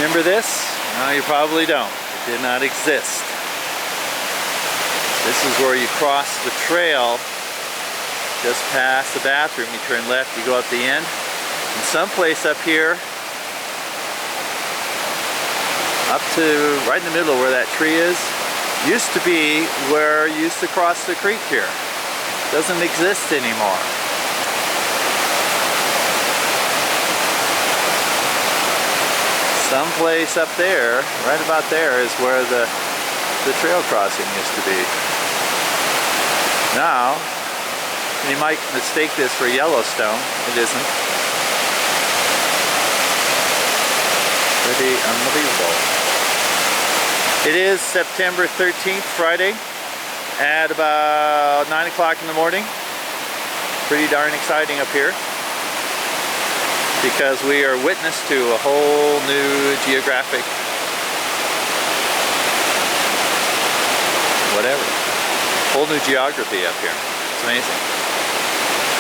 Remember this? No, you probably don't. It did not exist. This is where you cross the trail just past the bathroom. You turn left, you go up the end. And someplace up here, up to right in the middle of where that tree is, used to be where you used to cross the creek here. Doesn't exist anymore. Someplace up there, right about there, is where the trail crossing used to be. Now, you might mistake this for Yellowstone. It isn't. Pretty unbelievable. It is September 13th, Friday, at about 9 o'clock in the morning. Pretty darn exciting up here, because we are witness to a whole new geographic whole new geography up here. It's amazing.